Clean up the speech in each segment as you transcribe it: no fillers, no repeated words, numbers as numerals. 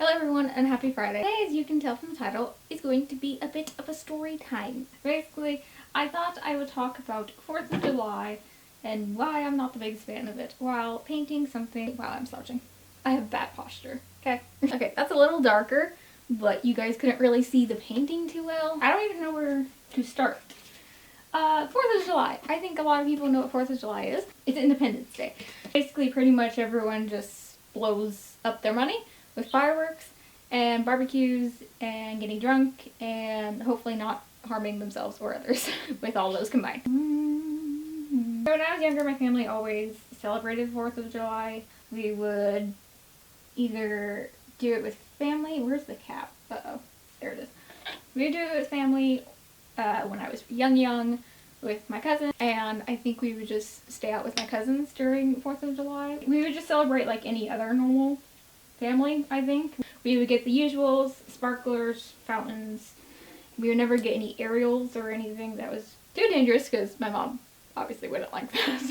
Hello everyone and happy Friday. Today, as you can tell from the title, is going to be a bit of a story time. Basically, I thought I would talk about 4th of July and why I'm not the biggest fan of it while painting something while I'm slouching. I have bad posture, okay? Okay, that's a little darker, but you guys couldn't really see the painting too well. I don't even know where to start. 4th of July. I think a lot of people know what 4th of July is. It's Independence Day. Basically, pretty much everyone just blows up their money with fireworks and barbecues and getting drunk and hopefully not harming themselves or others with all those combined. So when I was younger, my family always celebrated 4th of July. We would either do it with family. Where's the cap? Uh-oh. There it is. We would do it with family when I was young with my cousin, and I think we would just stay out with my cousins during 4th of July. We would just celebrate like any other normal family, I think. We would get the usuals, sparklers, fountains. We would never get any Ariels or anything that was too dangerous because my mom obviously wouldn't like that.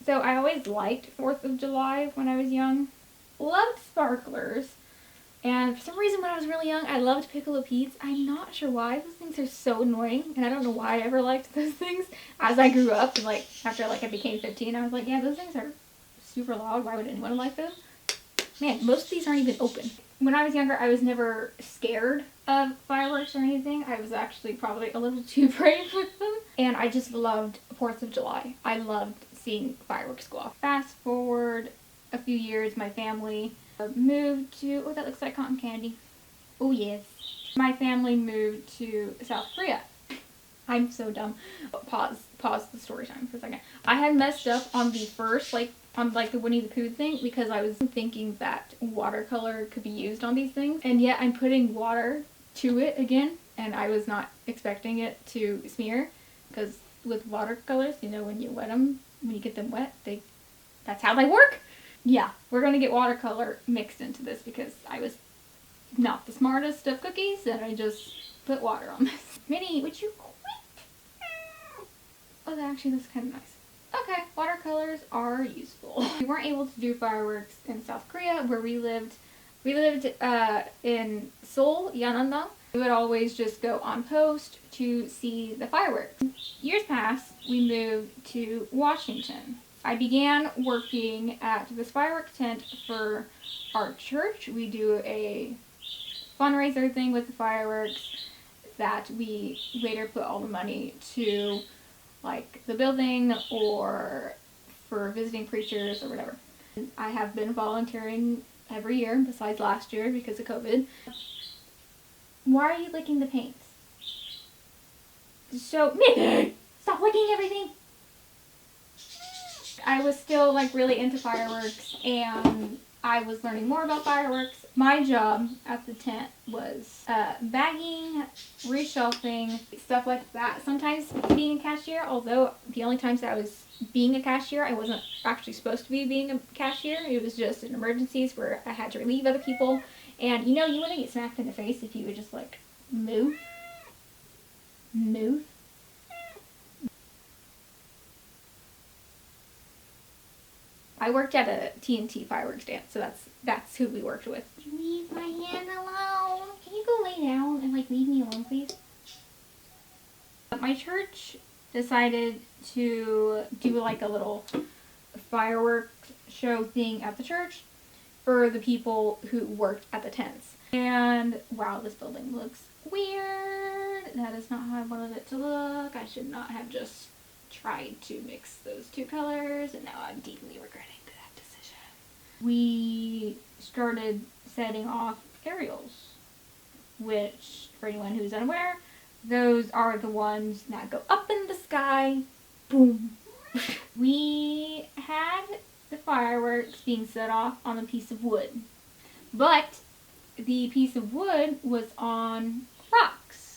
So I always liked 4th of July when I was young. Loved sparklers. And for some reason when I was really young, I loved Piccolo Pete's. I'm not sure why. Those things are so annoying, and I don't know why I ever liked those things. As I grew up and after I became 15, I was like, yeah, those things are super loud. Why would anyone like those? Man, most of these aren't even open. When I was younger, I was never scared of fireworks or anything. I was actually probably a little too brave with them. And I just loved 4th of July. I loved seeing fireworks go off. Fast forward a few years, my family moved to, oh, that looks like cotton candy. Oh yes. My family moved to South Korea. I'm so dumb. Pause the story time for a second. I had messed up on the first, on the Winnie the Pooh thing because I was thinking that watercolor could be used on these things, and yet I'm putting water to it again, and I was not expecting it to smear because with watercolors, you know, when you wet them, when you get them wet, that's how they work. Yeah, we're gonna get watercolor mixed into this because I was not the smartest of cookies and I just put water on this. Minnie, would you quit? Oh, that actually looks kind of nice. Okay, watercolors are useful. We weren't able to do fireworks in South Korea where we lived. We lived in Seoul, Yananda. We would always just go on post to see the fireworks. Years passed, we moved to Washington. I began working at this fireworks tent for our church. We do a fundraiser thing with the fireworks that we later put all the money to the building or for visiting preachers or whatever. I have been volunteering every year besides last year because of COVID. Why are you licking the paints? So, Minnie, stop licking everything! I was still really into fireworks and I was learning more about fireworks. My job at the tent was bagging, reshelving, stuff like that. Sometimes being a cashier, although the only times that I was being a cashier, I wasn't actually supposed to be being a cashier. It was just in emergencies where I had to relieve other people. And you know, you wouldn't get smacked in the face if you would just move. Move. I worked at a TNT fireworks dance, so that's who we worked with. Leave my hand alone. Can you go lay down and leave me alone, please? My church decided to do a little fireworks show thing at the church for the people who worked at the tents. And wow, this building looks weird. That is not how I wanted it to look. I should not have just tried to mix those two colors, and now I'm deeply regretting that decision. We started setting off Ariels, which, for anyone who's unaware, those are the ones that go up in the sky. Boom. We had the fireworks being set off on a piece of wood, but the piece of wood was on rocks.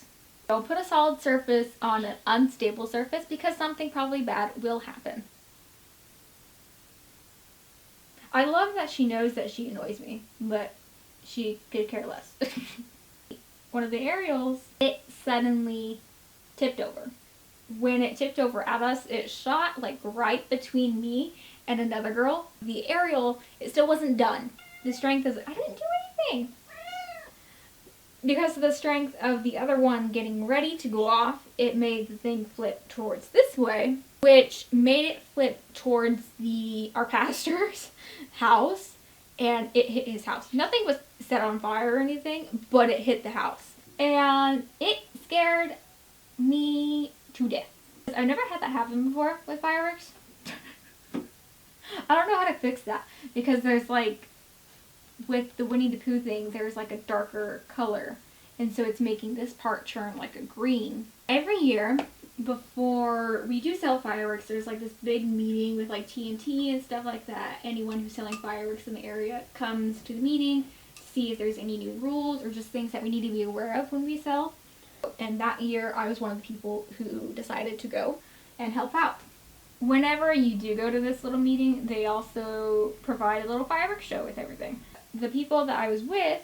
Don't put a solid surface on an unstable surface because something probably bad will happen. I love that she knows that she annoys me, but she could care less. One of the Ariels, it suddenly tipped over. When it tipped over at us, it shot right between me and another girl. The Ariel, it still wasn't done. The strength is, I didn't do anything. because of the strength of the other one getting ready to go off, it made the thing flip towards this way, which made it flip towards our pastor's house, and it hit his house. Nothing was set on fire or anything, but it hit the house. And it scared me to death. I've never had that happen before with fireworks. I don't know how to fix that, because there's like, with the Winnie the Pooh thing, there's like a darker color, and so it's making this part turn like a green. Every year before we do sell fireworks, there's like this big meeting with like TNT and stuff like that. Anyone who's selling fireworks in the area comes to the meeting to see if there's any new rules or just things that we need to be aware of when we sell. And that year I was one of the people who decided to go and help out. Whenever you do go to this little meeting, they also provide a little fireworks show with everything. The people that I was with,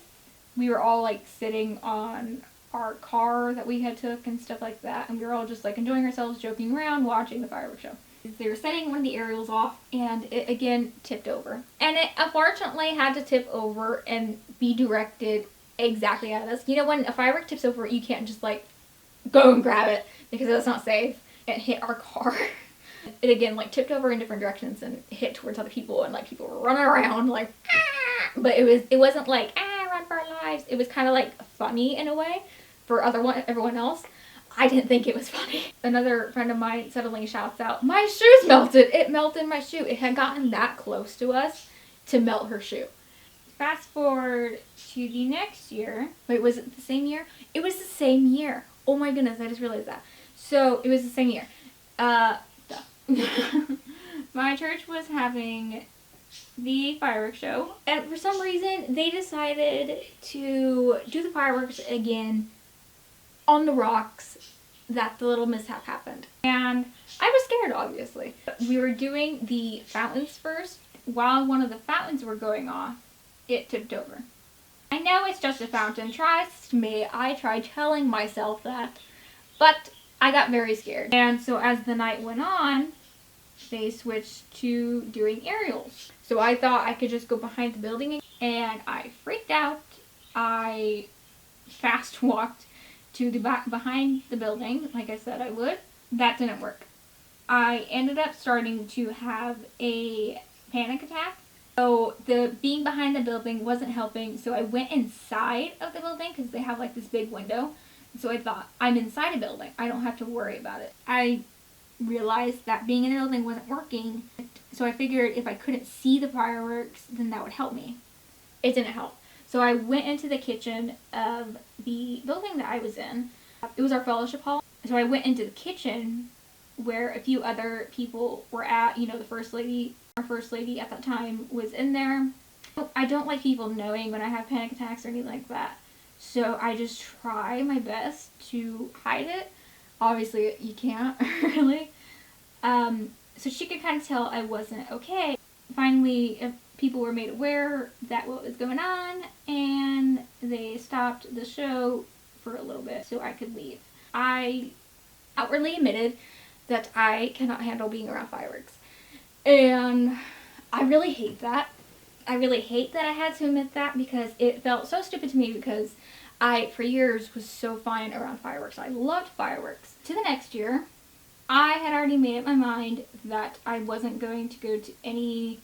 we were all like sitting on our car that we had took and stuff like that, and we were all just like enjoying ourselves, joking around, watching the fireworks show. They were setting one of the Ariels off, and it again tipped over. And it unfortunately had to tip over and be directed exactly at us. You know, when a firework tips over, you can't just like go and grab it because that's not safe. It hit our car. It again like tipped over in different directions and hit towards other people, and like people were running around like, ah! But it wasn't like, ah, run for our lives. It was kind of like funny in a way for everyone else. I didn't think it was funny. Another friend of mine suddenly shouts out, "My shoe's melted! It melted my shoe!" It had gotten that close to us to melt her shoe. Fast forward to the next year. Wait, was it the same year? It was the same year. Oh my goodness, I just realized that. So it was the same year. My church was having the fireworks show, and for some reason they decided to do the fireworks again on the rocks that the little mishap happened. And I was scared, obviously. We were doing the fountains first. While one of the fountains were going off, it tipped over. I know it's just a fountain, trust me, I tried telling myself that, but I got very scared. And so as the night went on, they switched to doing Ariels. So I thought I could just go behind the building, and I freaked out. I fast walked to the back behind the building, like I said I would. That didn't work. I ended up starting to have a panic attack. So the being behind the building wasn't helping, so I went inside of the building because they have like this big window. So I thought, I'm inside a building, I don't have to worry about it. I realized that being in a building wasn't working, so I figured if I couldn't see the fireworks, then that would help me. It didn't help. So I went into the kitchen of the building that I was in. It was our fellowship hall. So I went into the kitchen where a few other people were at. You know, the first lady, our first lady at that time was in there. I don't like people knowing when I have panic attacks or anything like that. So I just try my best to hide it. Obviously you can't really. So she could kind of tell I wasn't okay. Finally, people were made aware that what was going on, and they stopped the show for a little bit so I could leave. I outwardly admitted that I cannot handle being around fireworks. And I really hate that. I really hate that I had to admit that, because it felt so stupid to me, because I, for years, was so fine around fireworks. I loved fireworks. To the next year, I had already made up my mind that I wasn't going to go to any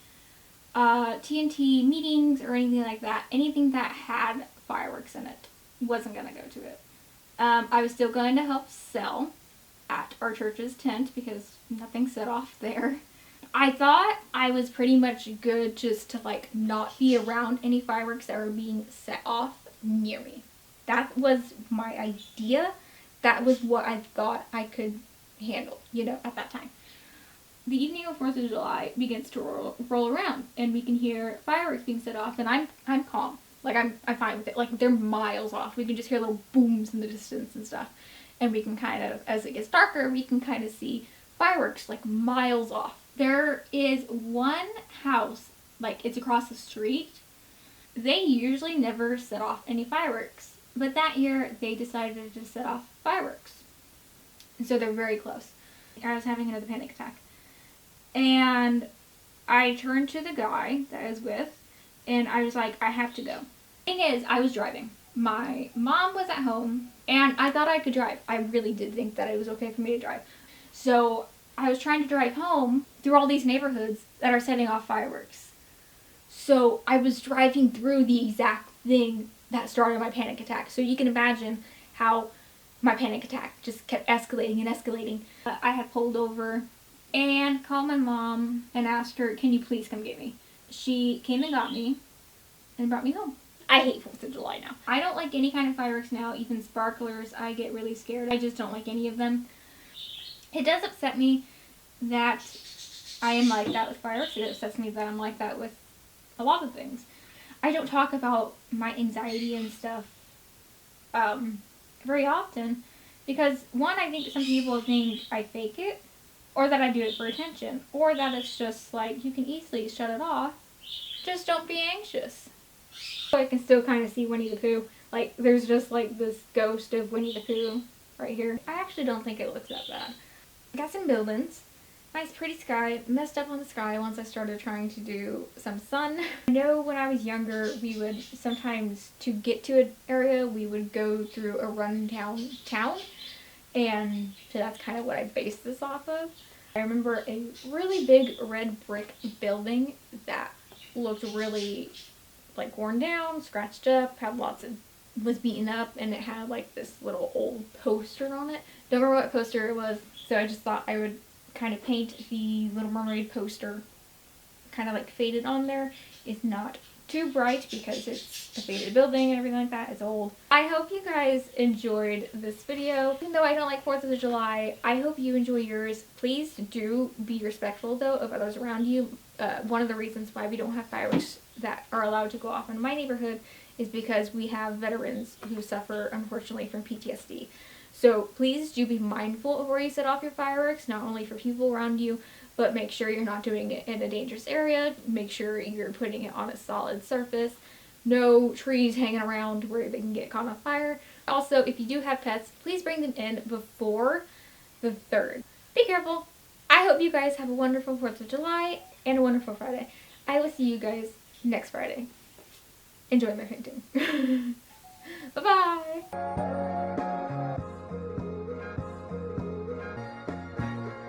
TNT meetings or anything like that. Anything that had fireworks in it. Wasn't going to go to it. I was still going to help sell at our church's tent because nothing set off there. I thought I was pretty much good just to like not be around any fireworks that were being set off near me. That was my idea. That was what I thought I could handle, you know, at that time. The evening of 4th of July begins to roll around, and we can hear fireworks being set off, and I'm calm. Like, I'm fine with it. Like, they're miles off. We can just hear little booms in the distance and stuff. And we can kind of, as it gets darker, we can kind of see fireworks, like, miles off. There is one house, like, it's across the street. They usually never set off any fireworks. But that year, they decided to set off fireworks. And so they're very close. I was having another panic attack. And I turned to the guy that I was with, and I was like, I have to go. The thing is, I was driving. my mom was at home, and I thought I could drive. I really did think that it was okay for me to drive. So I was trying to drive home through all these neighborhoods that are setting off fireworks. So I was driving through the exact thing that started my panic attack. So you can imagine how my panic attack just kept escalating and escalating. I had pulled over and called my mom and asked her, can you please come get me? She came and got me and brought me home. I hate 4th of July now. I don't like any kind of fireworks now, even sparklers. I get really scared. I just don't like any of them. It does upset me that I am like that with fireworks. It upsets me that I'm like that with a lot of things. I don't talk about my anxiety and stuff very often because, one, I think some people think I fake it, or that I do it for attention, or that it's just like you can easily shut it off. Just don't be anxious. So I can still kind of see Winnie the Pooh. Like, there's just like this ghost of Winnie the Pooh right here. I actually don't think it looks that bad. I got some buildings. Nice pretty sky. Messed up on the sky once I started trying to do some sun. I know when I was younger, we would sometimes, to get to an area, we would go through a run-down town. And so that's kind of what I based this off of. I remember a really big red brick building that looked really like worn down, scratched up, was beaten up, and it had like this little old poster on it. Don't remember what poster it was, so I just thought I would kind of paint the Little Mermaid poster kind of like faded on there. It's not too bright because it's a faded building and everything like that. It's old. I hope you guys enjoyed this video. Even though I don't like 4th of July, I hope you enjoy yours. Please do be respectful though of others around you. One of the reasons why we don't have fireworks that are allowed to go off in my neighborhood is because we have veterans who suffer unfortunately from PTSD. So please do be mindful of where you set off your fireworks, not only for people around you, but make sure you're not doing it in a dangerous area. Make sure you're putting it on a solid surface. No trees hanging around where they can get caught on fire. Also, if you do have pets, please bring them in before the 3rd. Be careful. I hope you guys have a wonderful 4th of July and a wonderful Friday. I will see you guys next Friday. Enjoy my painting. Bye-bye!